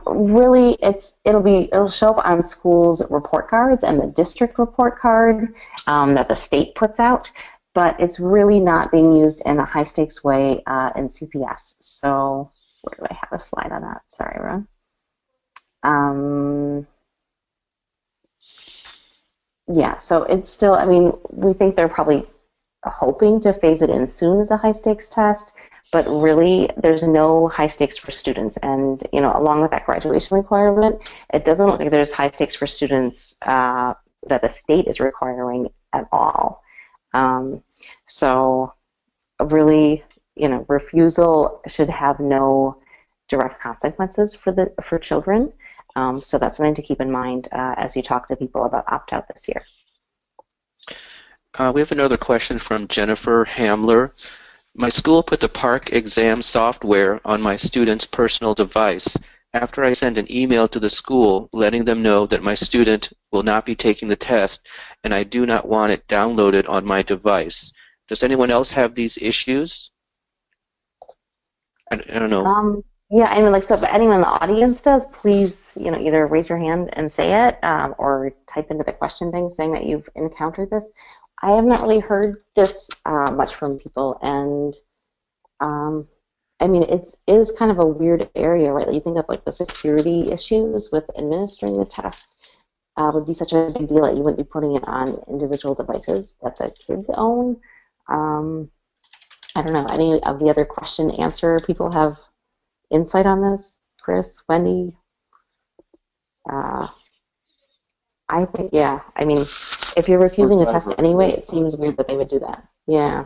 Really, it'll show up on schools' report cards and the district report card that the state puts out, but it's really not being used in a high-stakes way in CPS. So where do I have a slide on that? Sorry, Ron. Yeah, so it's still, we think they're probably hoping to phase it in soon as a high-stakes test, but really there's no high stakes for students. And, along with that graduation requirement, it doesn't look like there's high stakes for students that the state is requiring at all. So really, refusal should have no direct consequences for children. So that's something to keep in mind as you talk to people about opt-out this year. We have another question from Jennifer Hamler. My school put the PARCC exam software on my student's personal device. After I send an email to the school letting them know that my student will not be taking the test and I do not want it downloaded on my device. Does anyone else have these issues? I don't know. Yeah, so if anyone in the audience does, please, either raise your hand and say it, or type into the question thing saying that you've encountered this. I have not really heard this much from people, and it is kind of a weird area, right? You think of the security issues with administering the test would be such a big deal that you wouldn't be putting it on individual devices that the kids own. I don't know. Any of the other question answer people have insight on this? Chris, Wendy? I think, yeah. If you're refusing a test anyway, it seems weird that they would do that. Yeah.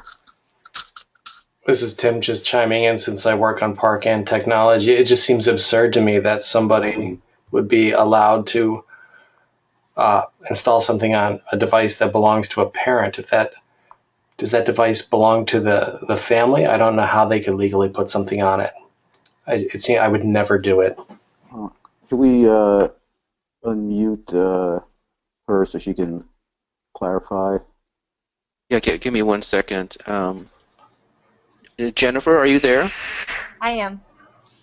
This is Tim just chiming in since I work on PARCC and technology. It just seems absurd to me that somebody would be allowed to install something on a device that belongs to a parent. Does that device belong to the family? I don't know how they could legally put something on it. I would never do it. Can we unmute her so she can clarify? Yeah, give me 1 second. Jennifer, are you there? I am.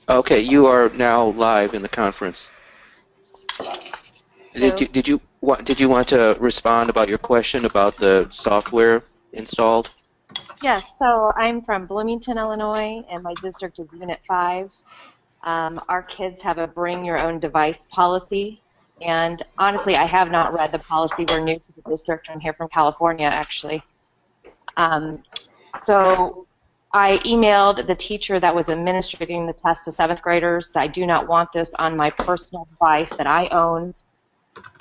Okay, you are now live in the conference. Did you want to respond about your question about the software installed? Yes, so I'm from Bloomington, Illinois, and my district is Unit 5. Our kids have a bring your own device policy, and honestly, I have not read the policy. We're new to the district. I'm here from California, actually. So I emailed the teacher that was administrating the test to 7th graders that I do not want this on my personal device that I own.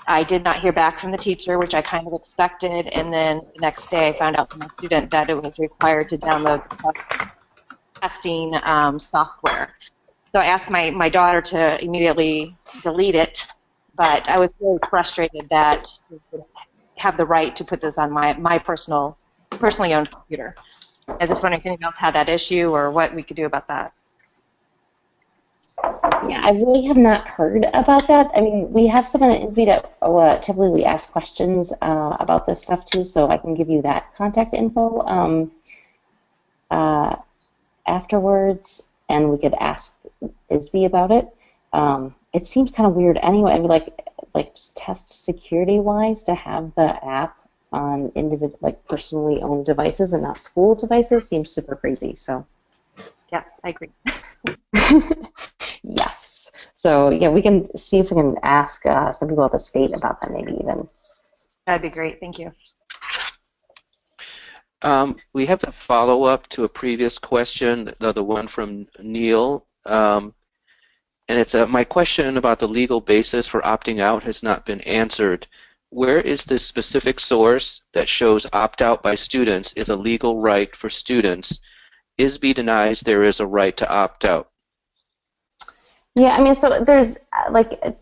I did not hear back from the teacher, which I kind of expected, and then the next day I found out from my student that it was required to download the testing software. So I asked my daughter to immediately delete it, but I was really frustrated that we would have the right to put this on my personally owned computer. I was just wondering if anyone else had that issue or what we could do about that. Yeah, I really have not heard about that. We have someone at ISB that typically we ask questions about this stuff too, so I can give you that contact info afterwards, and we could ask ISB about it. it seems kind of weird anyway. I mean, like just test security-wise to have the app on personally owned devices and not school devices seems super crazy. So. Yes, I agree. Yes. So yeah, we can see if we can ask some people at the state about that maybe even. That'd be great. Thank you. We have a follow-up to a previous question, the one from Neil. And it's my question about the legal basis for opting out has not been answered. Where is this specific source that shows opt-out by students is a legal right for students? ISB denies there is a right to opt out. Yeah, I mean, so there's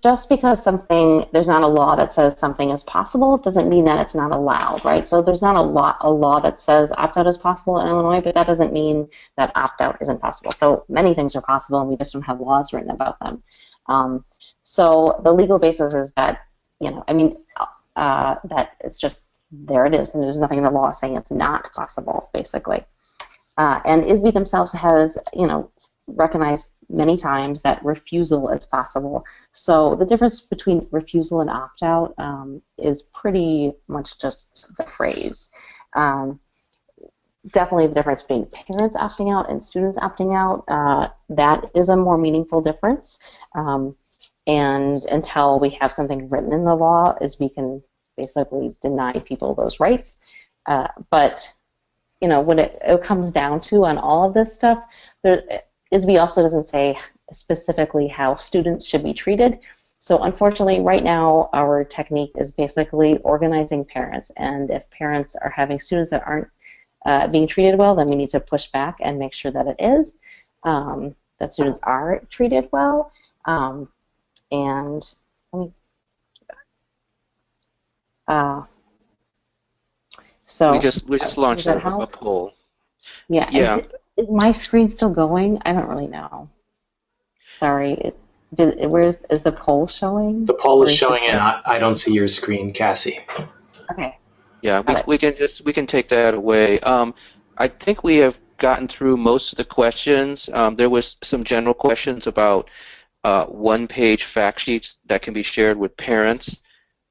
just because there's not a law that says something is possible doesn't mean that it's not allowed, right? So there's not a law that says opt-out is possible in Illinois, but that doesn't mean that opt-out isn't possible. So many things are possible, and we just don't have laws written about them. So the legal basis is that, that it's just, there it is, and there's nothing in the law saying it's not possible, basically. And ISB themselves has, recognized many times that refusal is possible. So the difference between refusal and opt-out is pretty much just the phrase. Definitely the difference between parents opting out and students opting out, that is a more meaningful difference. And until we have something written in the law, ISB can basically deny people those rights. But when it comes down to on all of this stuff, ISB also doesn't say specifically how students should be treated. So unfortunately, right now, our technique is basically organizing parents. And if parents are having students that aren't being treated well, then we need to push back and make sure that it is, that students are treated well. And let me. So we just launched a poll. Yeah. Yeah. Is my screen still going? I don't really know. Sorry. Is the poll showing? The poll is showing, and I don't see your screen, Cassie. Okay. Yeah, we can take that away. I think we have gotten through most of the questions. There was some general questions about one-page fact sheets that can be shared with parents.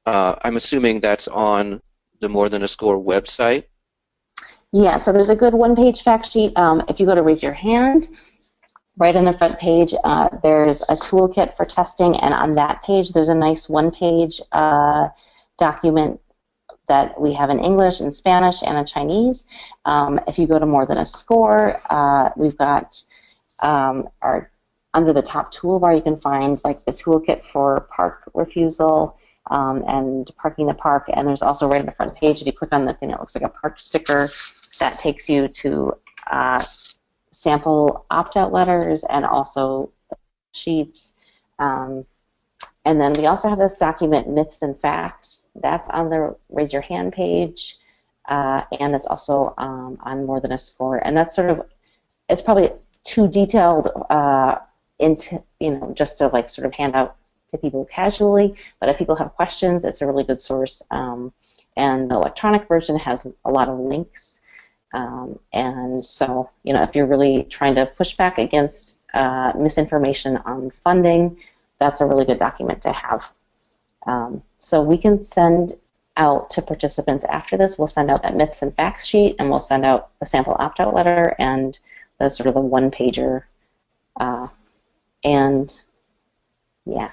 I'm assuming that's on the More Than a Score website. Yeah, so there's a good one-page fact sheet. If you go to Raise Your Hand, right on the front page, there's a toolkit for testing, and on that page there's a nice one-page document that we have in English, in Spanish, and in Chinese. If you go to More Than a Score, we've got under the top toolbar you can find like the toolkit for park refusal and parking the park, and there's also right on the front page, if you click on the thing that looks like a park sticker, that takes you to sample opt-out letters and also sheets. And then we also have this document, Myths and Facts. That's on the Raise Your Hand page, and it's also on More Than a Score. And that's it's probably too detailed just to like sort of hand out to people casually. But if people have questions, it's a really good source. And the electronic version has a lot of links. And so, if you're really trying to push back against misinformation on funding, that's a really good document to have. So we can send out to participants after this. We'll send out that Myths and Facts sheet, and we'll send out the sample opt-out letter and the sort of the one-pager. And yeah.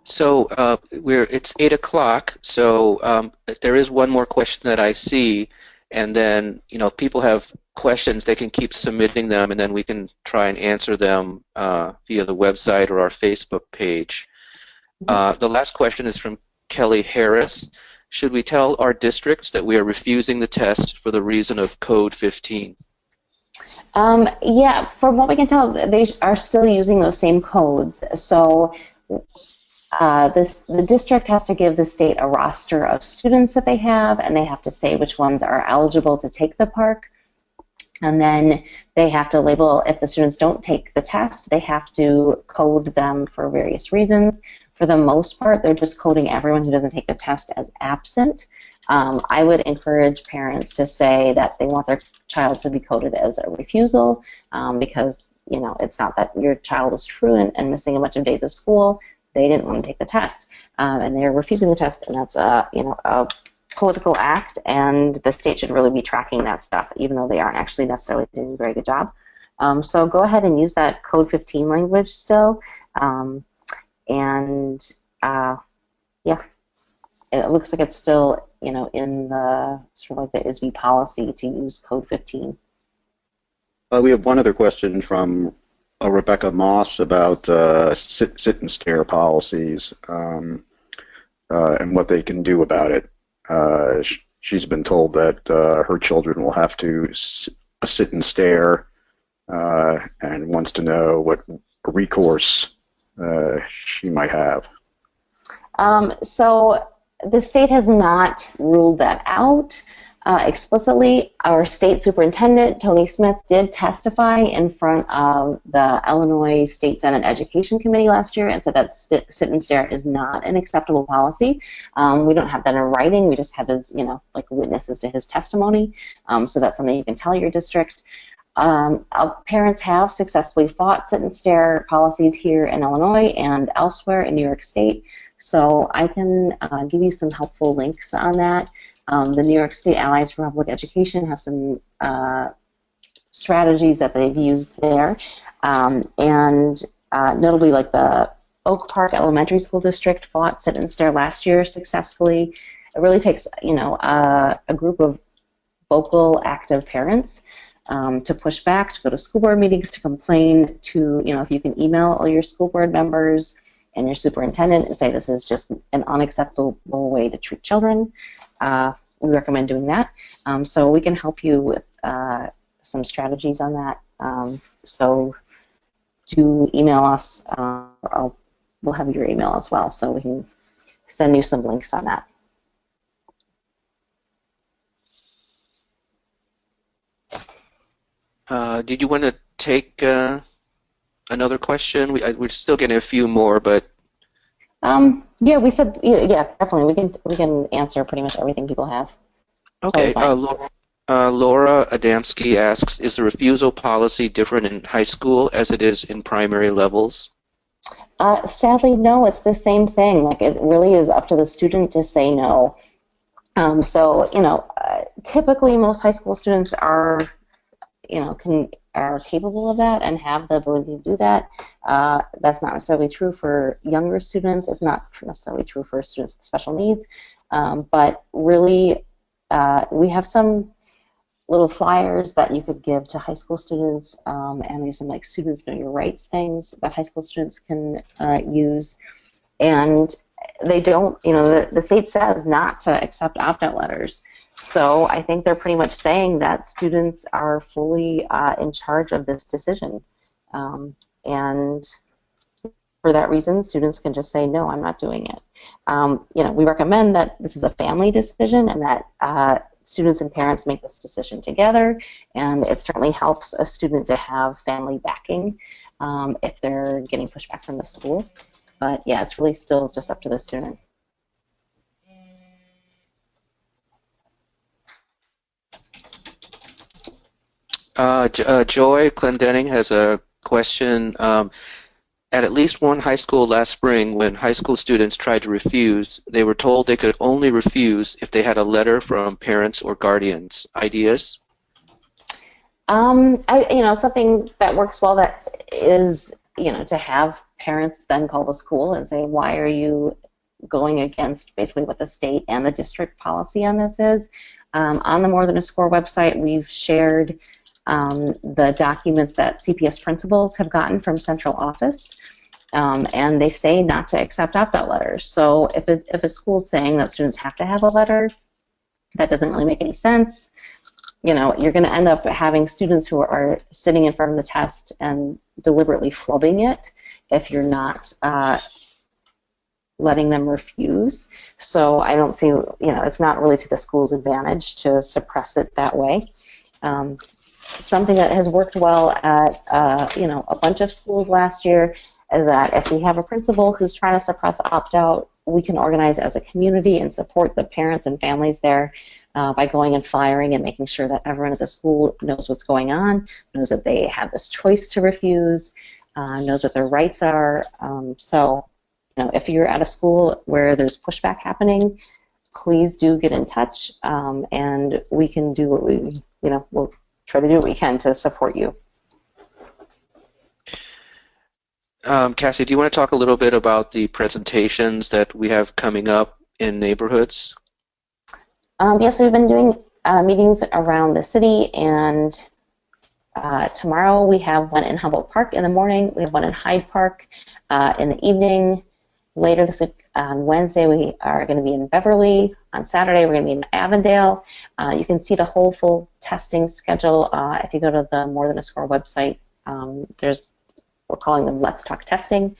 So it's 8 o'clock. So there is one more question that I see, and then if people have questions, they can keep submitting them, and then we can try and answer them via the website or our Facebook page. The last question is from Kelly Harris. Should we tell our districts that we are refusing the test for the reason of Code 15? Yeah, from what we can tell, they are still using those same codes. So the district has to give the state a roster of students that they have, and they have to say which ones are eligible to take the park. And then they have to label, if the students don't take the test, they have to code them for various reasons. For the most part, they're just coding everyone who doesn't take the test as absent. I would encourage parents to say that they want their child to be coded as a refusal because it's not that your child is truant and missing a bunch of days of school. They didn't want to take the test, and they're refusing the test, and that's a political act, and the state should really be tracking that stuff, even though they aren't actually necessarily doing a very good job. So go ahead and use that Code 15 language still, it looks like it's still, in the sort of like the ISB policy to use Code 15. We have one other question from Rebecca Moss about sit and stare policies and what they can do about it. She's been told that her children will have to sit and stare and wants to know what recourse she might have. So the state has not ruled that out explicitly. Our state superintendent, Tony Smith, did testify in front of the Illinois State Senate Education Committee last year and said that sit and stare is not an acceptable policy. We don't have that in writing. We just have his, like witnesses to his testimony. So that's something you can tell your district. Parents have successfully fought sit and stare policies here in Illinois and elsewhere in New York State. So I can give you some helpful links on that. The New York State Allies for Public Education have some strategies that they've used there. Notably, like the Oak Park Elementary School District fought sit and stare last year successfully. It really takes, a group of vocal, active parents to push back, to go to school board meetings, to complain, to, if you can email all your school board members and your superintendent and say this is just an unacceptable way to treat children. We recommend doing that. So we can help you with some strategies on that. So do email us. We'll have your email as well, so we can send you some links on that. Did you want to take another question? We're still getting a few more, but yeah, we said definitely we can answer pretty much everything people have. Okay. Totally Laura Adamski asks, is the refusal policy different in high school as it is in primary levels? Sadly, no. It's the same thing. Like, it really is up to the student to say no. Typically most high school students are capable of that and have the ability to do that. That's not necessarily true for younger students. It's not necessarily true for students with special needs. But really, we have some little flyers that you could give to high school students, and there's some like students know your rights things that high school students can use. And they don't, the state says not to accept opt-out letters. So I think they're pretty much saying that students are fully in charge of this decision. And for that reason, students can just say, no, I'm not doing it. We recommend that this is a family decision and that students and parents make this decision together. And it certainly helps a student to have family backing if they're getting pushback from the school. But yeah, it's really still just up to the student. Joy Clendenning has a question. At least one high school last spring, when high school students tried to refuse, they were told they could only refuse if they had a letter from parents or guardians. Ideas? Something that works well that is, to have parents then call the school and say, why are you going against basically what the state and the district policy on this is? On the More Than a Score website, we've shared the documents that CPS principals have gotten from central office, and they say not to accept opt-out letters. So if a school's saying that students have to have a letter, that doesn't really make any sense. You're going to end up having students who are sitting in front of the test and deliberately flubbing it if you're not letting them refuse. So I don't see, it's not really to the school's advantage to suppress it that way. Something that has worked well at a bunch of schools last year is that if we have a principal who's trying to suppress opt-out, we can organize as a community and support the parents and families there by going and flyering and making sure that everyone at the school knows what's going on, knows that they have this choice to refuse, knows what their rights are. So, if you're at a school where there's pushback happening, please do get in touch, and we can do what we'll try to do what we can to support you. Cassie, do you want to talk a little bit about the presentations that we have coming up in neighborhoods? Yes, we've been doing meetings around the city, and tomorrow we have one in Humboldt Park in the morning. We have one in Hyde Park in the evening. Later this week, on Wednesday, we are going to be in Beverly. On Saturday, we're going to be in Avondale. You can see the whole full testing schedule if you go to the More Than a Score website. We're calling them Let's Talk Testing.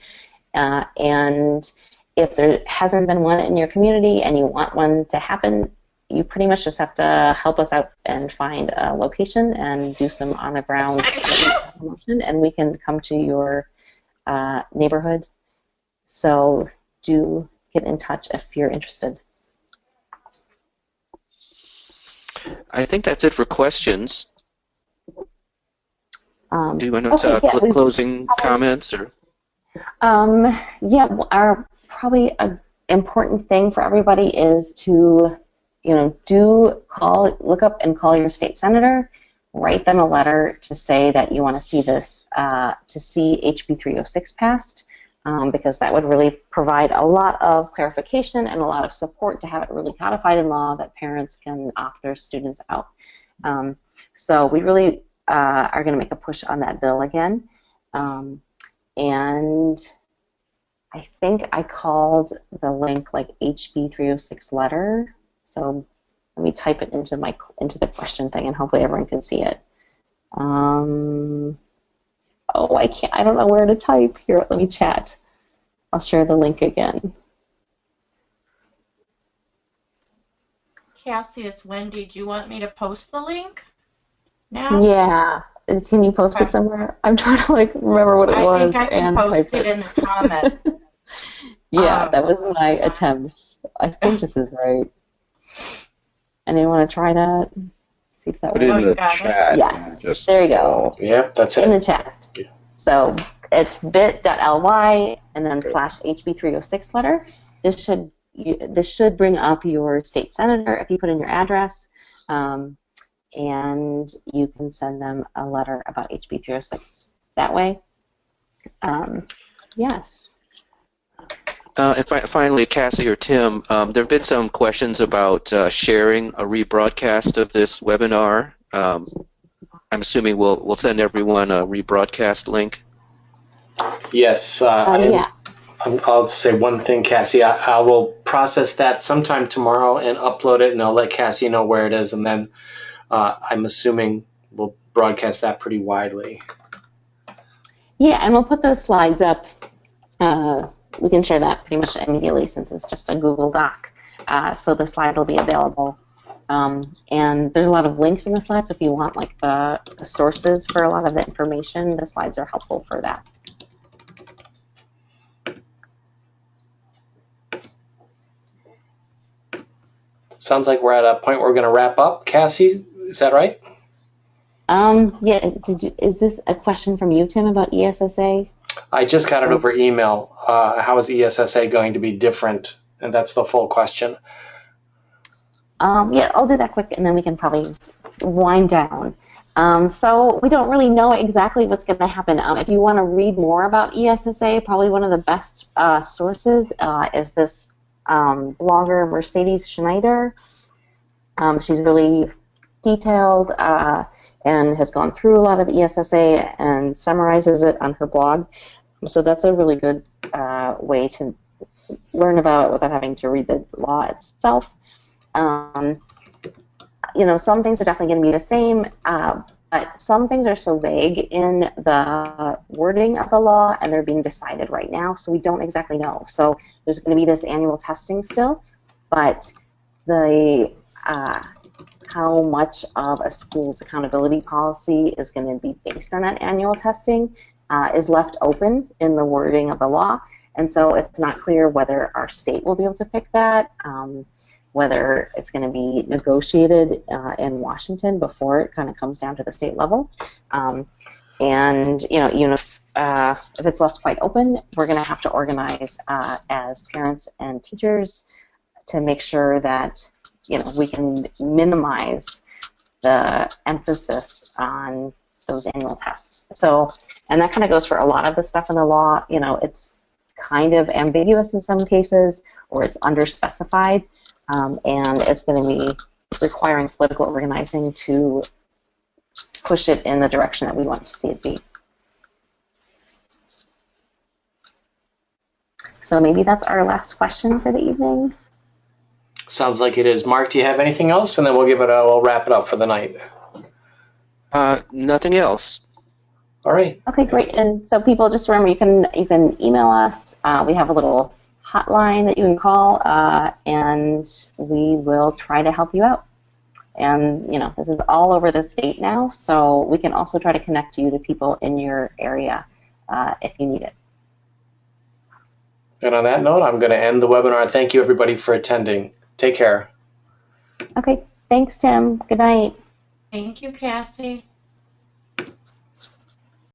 And if there hasn't been one in your community and you want one to happen, you pretty much just have to help us out and find a location and do some on-the-ground promotion, and we can come to your neighborhood. So do get in touch if you're interested. I think that's it for questions. Do you want to closing comments or? Yeah, our probably an important thing for everybody is to look up and call your state senator, write them a letter to say that you want to see this, to see HB 306 passed, because that would really provide a lot of clarification and a lot of support to have it really codified in law that parents can opt their students out. So we really are going to make a push on that bill again. And I think I called the link like HB 306 letter. So let me type it into the question thing, and hopefully everyone can see it. I can't. I don't know where to type. Here, let me chat. I'll share the link again. Cassie, it's Wendy. Do you want me to post the link now? Yeah. Can you post it somewhere? I'm trying to remember what it was. I think I can post it in the comment. Yeah, that was my attempt. I think this is right. Anyone want to try that? See if that Put it works. in the chat. Yes. There you go. Yep, that's it. In the chat. Yeah. So it's bit.ly and then /HB 306 letter. This should bring up your state senator if you put in your address, and you can send them a letter about HB 306 that way. Yes. And finally, Cassie or Tim, there have been some questions about sharing a rebroadcast of this webinar. I'm assuming we'll send everyone a rebroadcast link. Yes. Yeah. I'll say one thing, Cassie. I will process that sometime tomorrow and upload it, and I'll let Cassie know where it is, and then I'm assuming we'll broadcast that pretty widely. Yeah, and we'll put those slides up. We can share that pretty much immediately since it's just a Google Doc. So the slides will be available. And there's a lot of links in the slides, so if you want the sources for a lot of the information, the slides are helpful for that. Sounds like we're at a point where we're going to wrap up. Cassie, is that right? Yeah. Is this a question from you, Tim, about ESSA? I just got it over email. How is ESSA going to be different? And that's the full question. Yeah, I'll do that quick, and then we can probably wind down. So we don't really know exactly what's going to happen. If you want to read more about ESSA, probably one of the best sources is this blogger Mercedes Schneider. She's really detailed and has gone through a lot of ESSA and summarizes it on her blog. So that's a really good way to learn about it without having to read the law itself. Some things are definitely going to be the same, but some things are so vague in the wording of the law, and they're being decided right now, so we don't exactly know. So there's going to be this annual testing still, but the how much of a school's accountability policy is going to be based on that annual testing is left open in the wording of the law, And so it's not clear whether our state will be able to pick that, whether it's going to be negotiated in Washington before it kind of comes down to the state level. And even if it's left quite open, we're going to have to organize as parents and teachers to make sure that we can minimize the emphasis on those annual tests. So, and that kind of goes for a lot of the stuff in the law. It's kind of ambiguous in some cases, or it's underspecified, and it's going to be requiring political organizing to push it in the direction that we want to see it be. So maybe that's our last question for the evening. Sounds like it is. Mark, do you have anything else? And then we'll wrap it up for the night. Nothing else. All right. Okay, great. And so people, just remember, you can email us. We have a little hotline that you can call, and we will try to help you out. And this is all over the state now, so we can also try to connect you to people in your area if you need it. And on that note, I'm going to end the webinar. Thank you, everybody, for attending. Take care. Okay, thanks, Tim. Good night. Thank you, Cassie.